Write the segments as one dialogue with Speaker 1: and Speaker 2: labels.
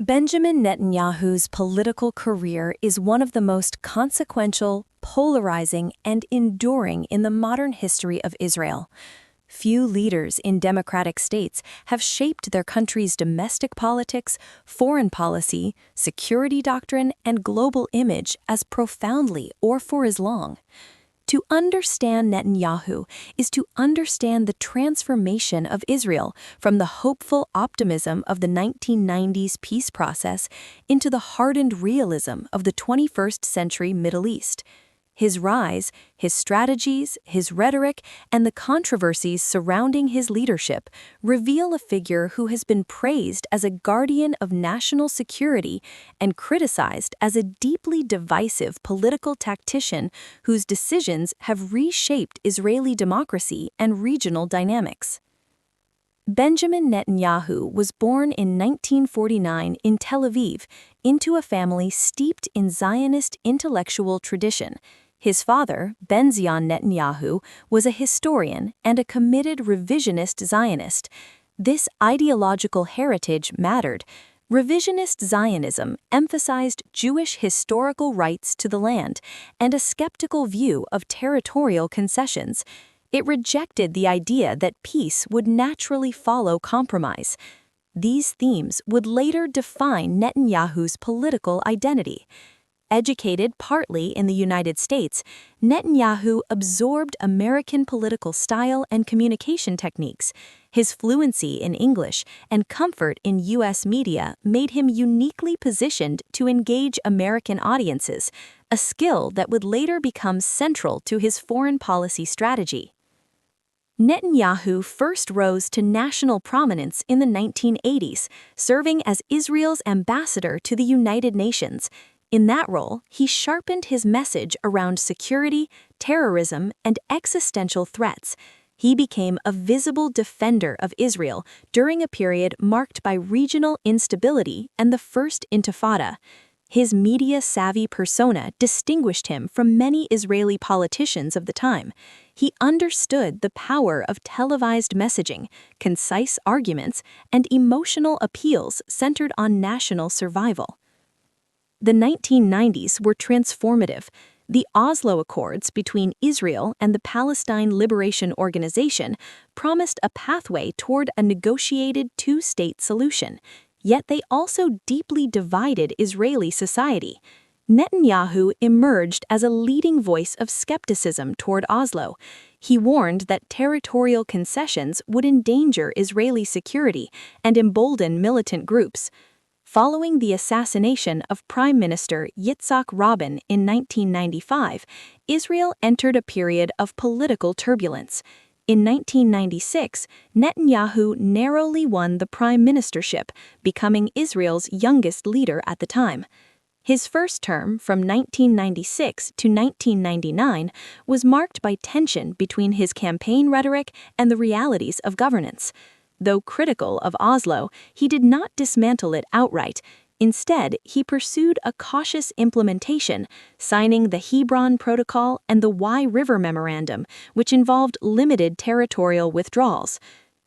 Speaker 1: Benjamin Netanyahu's political career is one of the most consequential, polarizing, and enduring in the modern history of Israel. Few leaders in democratic states have shaped their country's domestic politics, foreign policy, security doctrine, and global image as profoundly or for as long. To understand Netanyahu is to understand the transformation of Israel from the hopeful optimism of the 1990s peace process into the hardened realism of the 21st century Middle East. His rise, his strategies, his rhetoric, and the controversies surrounding his leadership reveal a figure who has been praised as a guardian of national security and criticized as a deeply divisive political tactician whose decisions have reshaped Israeli democracy and regional dynamics. Benjamin Netanyahu was born in 1949 in Tel Aviv into a family steeped in Zionist intellectual tradition. His father, Ben-Zion Netanyahu, was a historian and a committed revisionist Zionist. This ideological heritage mattered. Revisionist Zionism emphasized Jewish historical rights to the land and a skeptical view of territorial concessions. It rejected the idea that peace would naturally follow compromise. These themes would later define Netanyahu's political identity. Educated partly in the United States, Netanyahu absorbed American political style and communication techniques. His fluency in English and comfort in U.S. media made him uniquely positioned to engage American audiences, a skill that would later become central to his foreign policy strategy. Netanyahu first rose to national prominence in the 1980s, serving as Israel's ambassador to the United Nations. In that role, he sharpened his message around security, terrorism, and existential threats. He became a visible defender of Israel during a period marked by regional instability and the First Intifada. His media-savvy persona distinguished him from many Israeli politicians of the time. He understood the power of televised messaging, concise arguments, and emotional appeals centered on national survival. The 1990s were transformative. The Oslo Accords between Israel and the Palestine Liberation Organization promised a pathway toward a negotiated two-state solution, yet they also deeply divided Israeli society. Netanyahu emerged as a leading voice of skepticism toward Oslo. He warned that territorial concessions would endanger Israeli security and embolden militant groups. Following the assassination of Prime Minister Yitzhak Rabin in 1995, Israel entered a period of political turbulence. In 1996, Netanyahu narrowly won the prime ministership, becoming Israel's youngest leader at the time. His first term, from 1996 to 1999, was marked by tension between his campaign rhetoric and the realities of governance. Though critical of Oslo, he did not dismantle it outright. Instead, he pursued a cautious implementation, signing the Hebron Protocol and the Wye River Memorandum, which involved limited territorial withdrawals.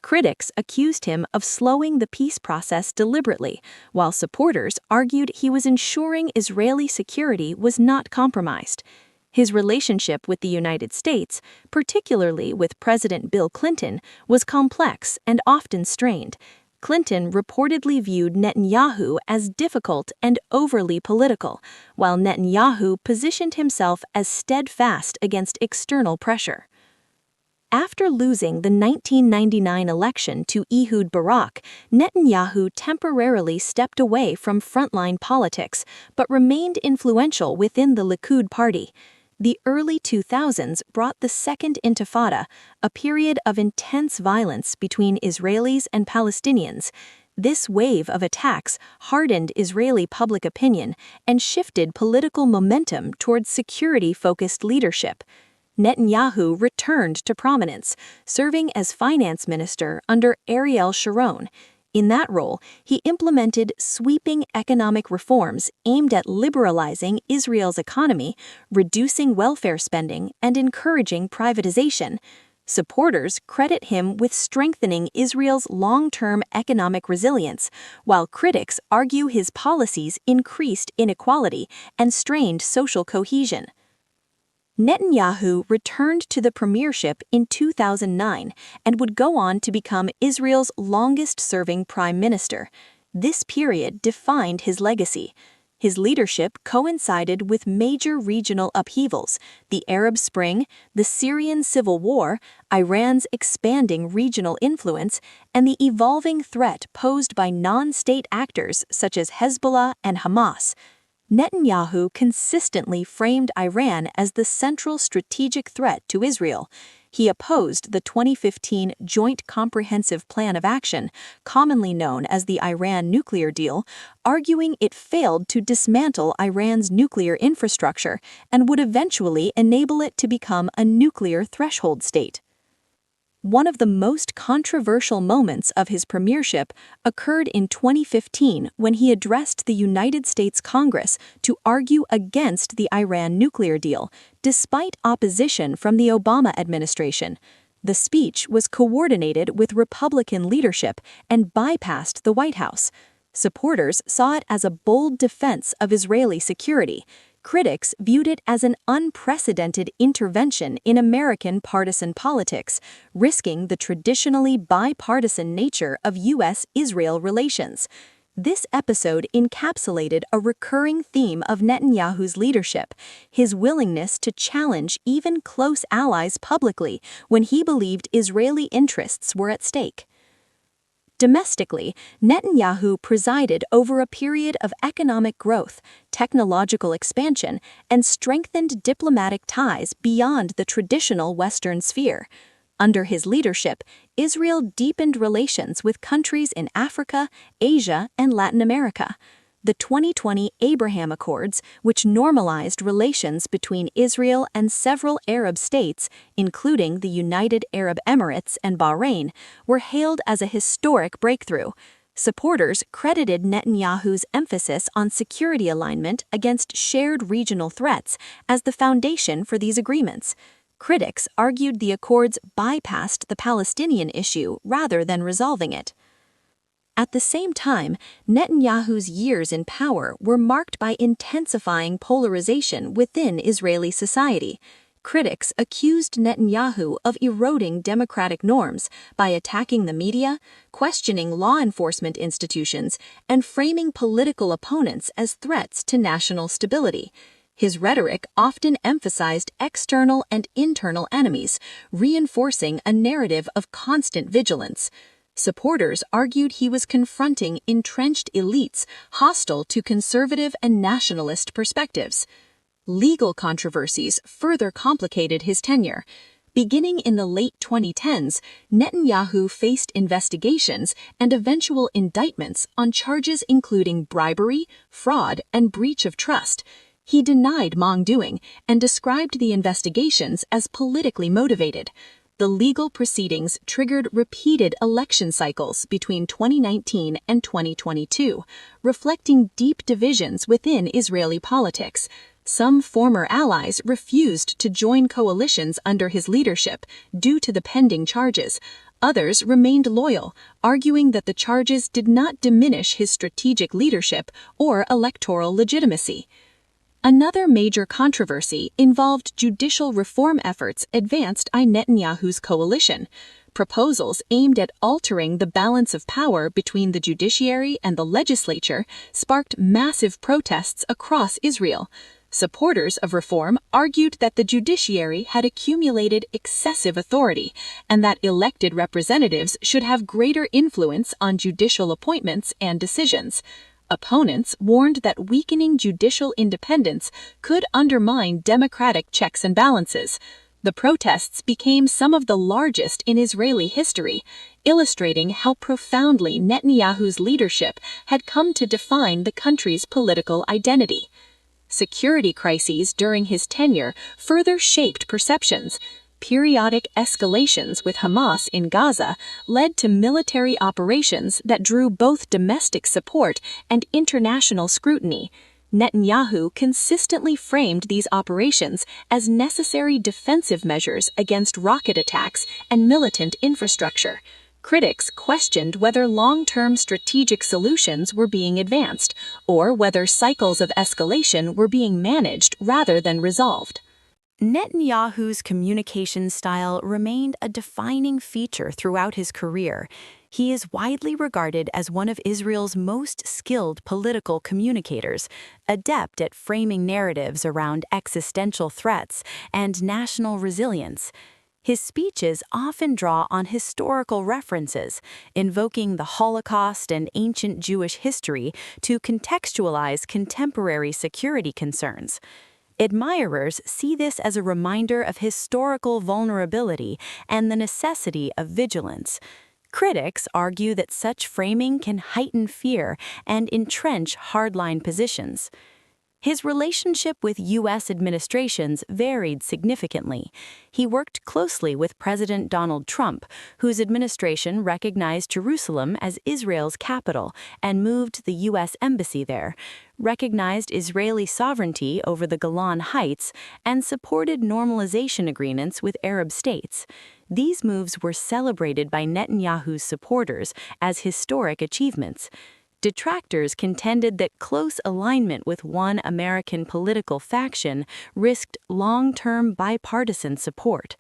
Speaker 1: Critics accused him of slowing the peace process deliberately, while supporters argued he was ensuring Israeli security was not compromised. His relationship with the United States, particularly with President Bill Clinton, was complex and often strained. Clinton reportedly viewed Netanyahu as difficult and overly political, while Netanyahu positioned himself as steadfast against external pressure. After losing the 1999 election to Ehud Barak, Netanyahu temporarily stepped away from frontline politics but remained influential within the Likud party. The early 2000s brought the Second Intifada, a period of intense violence between Israelis and Palestinians. This wave of attacks hardened Israeli public opinion and shifted political momentum towards security-focused leadership. Netanyahu returned to prominence, serving as finance minister under Ariel Sharon. In that role, he implemented sweeping economic reforms aimed at liberalizing Israel's economy, reducing welfare spending, and encouraging privatization. Supporters credit him with strengthening Israel's long-term economic resilience, while critics argue his policies increased inequality and strained social cohesion. Netanyahu returned to the premiership in 2009 and would go on to become Israel's longest-serving prime minister. This period defined his legacy. His leadership coincided with major regional upheavals: the Arab Spring, the Syrian civil war, Iran's expanding regional influence, and the evolving threat posed by non-state actors such as Hezbollah and Hamas. Netanyahu consistently framed Iran as the central strategic threat to Israel. He opposed the 2015 Joint Comprehensive Plan of Action, commonly known as the Iran nuclear deal, arguing it failed to dismantle Iran's nuclear infrastructure and would eventually enable it to become a nuclear threshold state. One of the most controversial moments of his premiership occurred in 2015 when he addressed the United States Congress to argue against the Iran nuclear deal, despite opposition from the Obama administration. The speech was coordinated with Republican leadership and bypassed the White House. Supporters saw it as a bold defense of Israeli security. Critics viewed it as an unprecedented intervention in American partisan politics, risking the traditionally bipartisan nature of U.S.-Israel relations. This episode encapsulated a recurring theme of Netanyahu's leadership: his willingness to challenge even close allies publicly when he believed Israeli interests were at stake. Domestically, Netanyahu presided over a period of economic growth, technological expansion, and strengthened diplomatic ties beyond the traditional Western sphere. Under his leadership, Israel deepened relations with countries in Africa, Asia, and Latin America. The 2020 Abraham Accords, which normalized relations between Israel and several Arab states, including the United Arab Emirates and Bahrain, were hailed as a historic breakthrough. Supporters credited Netanyahu's emphasis on security alignment against shared regional threats as the foundation for these agreements. Critics argued the accords bypassed the Palestinian issue rather than resolving it. At the same time, Netanyahu's years in power were marked by intensifying polarization within Israeli society. Critics accused Netanyahu of eroding democratic norms by attacking the media, questioning law enforcement institutions, and framing political opponents as threats to national stability. His rhetoric often emphasized external and internal enemies, reinforcing a narrative of constant vigilance. Supporters argued he was confronting entrenched elites hostile to conservative and nationalist perspectives. Legal controversies further complicated his tenure. Beginning in the late 2010s, Netanyahu faced investigations and eventual indictments on charges including bribery, fraud, and breach of trust. He denied wrongdoing and described the investigations as politically motivated. The legal proceedings triggered repeated election cycles between 2019 and 2022, reflecting deep divisions within Israeli politics. Some former allies refused to join coalitions under his leadership due to the pending charges. Others remained loyal, arguing that the charges did not diminish his strategic leadership or electoral legitimacy. Another major controversy involved judicial reform efforts advanced by Netanyahu's coalition. Proposals aimed at altering the balance of power between the judiciary and the legislature sparked massive protests across Israel. Supporters of reform argued that the judiciary had accumulated excessive authority and that elected representatives should have greater influence on judicial appointments and decisions. Opponents warned that weakening judicial independence could undermine democratic checks and balances. The protests became some of the largest in Israeli history, illustrating how profoundly Netanyahu's leadership had come to define the country's political identity. Security crises during his tenure further shaped perceptions. Periodic escalations with Hamas in Gaza led to military operations that drew both domestic support and international scrutiny. Netanyahu consistently framed these operations as necessary defensive measures against rocket attacks and militant infrastructure. Critics questioned whether long-term strategic solutions were being advanced, or whether cycles of escalation were being managed rather than resolved. Netanyahu's communication style remained a defining feature throughout his career. He is widely regarded as one of Israel's most skilled political communicators, adept at framing narratives around existential threats and national resilience. His speeches often draw on historical references, invoking the Holocaust and ancient Jewish history to contextualize contemporary security concerns. Admirers see this as a reminder of historical vulnerability and the necessity of vigilance. Critics argue that such framing can heighten fear and entrench hardline positions. His relationship with U.S. administrations varied significantly. He worked closely with President Donald Trump, whose administration recognized Jerusalem as Israel's capital and moved the U.S. embassy there, recognized Israeli sovereignty over the Golan Heights, and supported normalization agreements with Arab states. These moves were celebrated by Netanyahu's supporters as historic achievements. Detractors contended that close alignment with one American political faction risked long-term bipartisan support.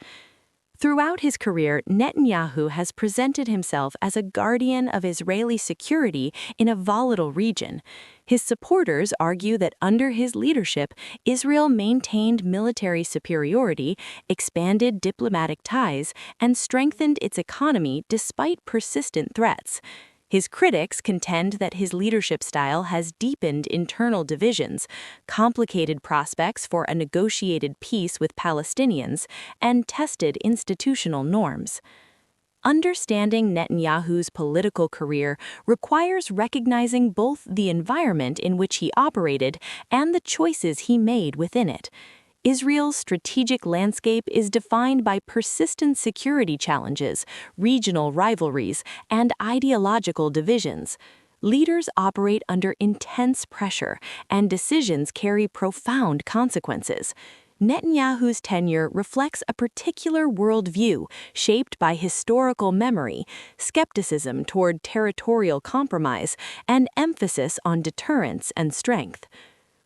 Speaker 1: Throughout his career, Netanyahu has presented himself as a guardian of Israeli security in a volatile region. His supporters argue that under his leadership, Israel maintained military superiority, expanded diplomatic ties, and strengthened its economy despite persistent threats. His critics contend that his leadership style has deepened internal divisions, complicated prospects for a negotiated peace with Palestinians, and tested institutional norms. Understanding Netanyahu's political career requires recognizing both the environment in which he operated and the choices he made within it. Israel's strategic landscape is defined by persistent security challenges, regional rivalries, and ideological divisions. Leaders operate under intense pressure, and decisions carry profound consequences. Netanyahu's tenure reflects a particular worldview shaped by historical memory, skepticism toward territorial compromise, and emphasis on deterrence and strength.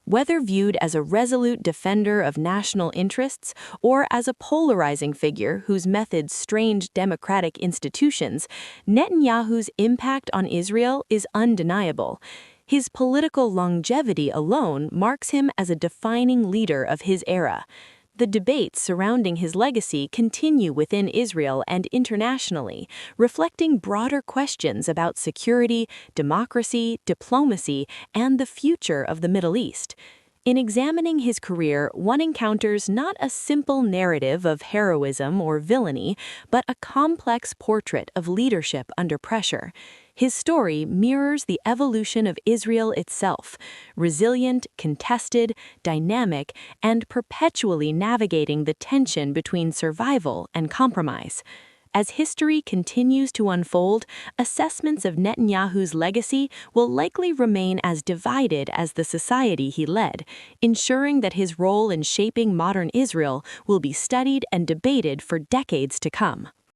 Speaker 1: Whether viewed as a resolute defender of national interests or as a polarizing figure whose methods strained democratic institutions, Netanyahu's impact on Israel is undeniable. His political longevity alone marks him as a defining leader of his era. The debates surrounding his legacy continue within Israel and internationally, reflecting broader questions about security, democracy, diplomacy, and the future of the Middle East. In examining his career, one encounters not a simple narrative of heroism or villainy, but a complex portrait of leadership under pressure. His story mirrors the evolution of Israel itself, resilient, contested, dynamic, and perpetually navigating the tension between survival and compromise. As history continues to unfold, assessments of Netanyahu's legacy will likely remain as divided as the society he led, ensuring that his role in shaping modern Israel will be studied and debated for decades to come.